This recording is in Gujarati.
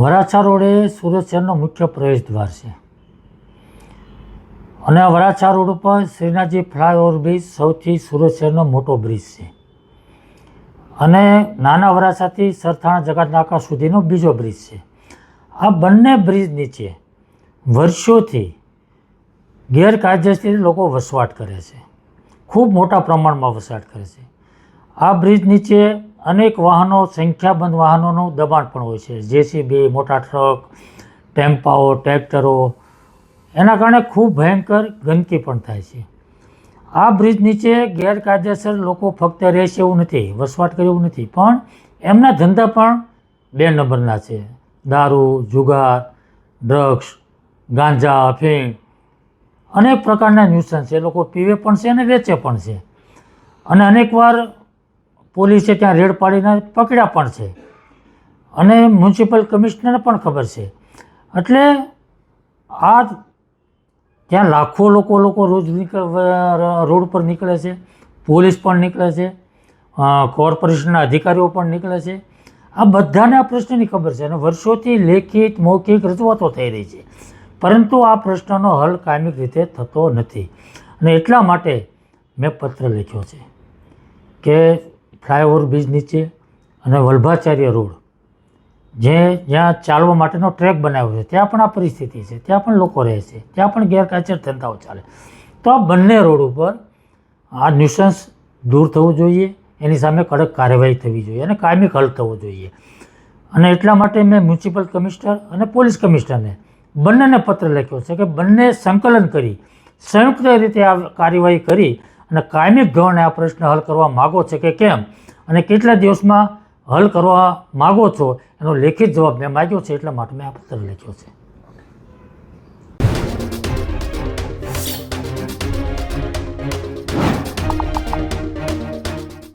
વરાછા રોડ એ સુરત શહેરનો મુખ્ય પ્રવેશ દ્વાર છે અને આ વરાછા રોડ ઉપર શ્રીનાથજી ફ્લાયઓવર બ્રિજ સૌથી સુરત શહેરનો મોટો બ્રિજ છે અને નાના વરાછાથી સરથાણા જકાતનાકા સુધીનો બીજો બ્રિજ છે. આ બંને બ્રિજ નીચે વર્ષોથી ગેરકાયદેસર લોકો વસવાટ કરે છે, ખૂબ મોટા પ્રમાણમાં વસવાટ કરે છે. આ બ્રિજ નીચે અનેક વાહનો, સંખ્યાબંધ વાહનોનું દબાણ પણ હોય છે, જેસીબી, મોટા ટ્રક, ટેમ્પાઓ, ટ્રેક્ટરો. એના કારણે ખૂબ ભયંકર ગંદકી પણ થાય છે. આ બ્રિજ નીચે ગેરકાયદેસર લોકો ફક્ત રહે છે એવું નથી, વસવાટ કરે એવું નથી, પણ એમના ધંધા પણ 2 નંબરના છે. દારૂ, જુગાર, ડ્રગ્સ, ગાંજા, અફીણ, અનેક પ્રકારના ન્યુસન્સ એ લોકો પીવે પણ છે અને વેચે પણ છે. અને અનેકવાર પોલીસે ત્યાં રેડ પાડીને પકડ્યા પણ છે અને મ્યુનિસિપલ કમિશનરને પણ ખબર છે. એટલે આ ત્યાં લાખો લોકો રોજ રોડ પર નીકળે છે, પોલીસ પણ નીકળે છે, કોર્પોરેશનના અધિકારીઓ પણ નીકળે છે. આ બધાને આ પ્રશ્નની ખબર છે અને વર્ષોથી લેખિત મૌખિક રજૂઆતો થઈ રહી છે, પરંતુ આ પ્રશ્નનો હલ કાયમિક રીતે થતો નથી. અને એટલા માટે મેં પત્ર લખ્યો છે કે ફ્લાયઓવર બ્રિજ નીચે અને વલ્ભાચાર્ય રોડ જ્યાં ચાલવા માટેનો ટ્રેક બનાવ્યો છે ત્યાં પણ આ પરિસ્થિતિ છે, ત્યાં પણ લોકો રહે છે, ત્યાં પણ ગેરકાયદેસર ધંધાઓ ચાલે. તો આ બંને રોડ ઉપર આ ન્યુસન્સ દૂર થવું જોઈએ, એની સામે કડક કાર્યવાહી થવી જોઈએ અને કાયમિક હલ થવો જોઈએ. અને એટલા માટે મેં મ્યુનિસિપલ કમિશનર અને પોલીસ કમિશનરને બંનેને પત્ર લખ્યો છે કે બંને સંકલન કરી સંયુક્ત રીતે આ કાર્યવાહી કરી અને કાયમિક ધોરણે આ પ્રશ્ન હલ કરવા માગો છે કે કેમ અને કેટલા દિવસમાં હલ કરવા માગો છો એનો લેખિત જવાબ મેં માગ્યો છે. એટલા માટે મેં આ પત્ર લખ્યો છે.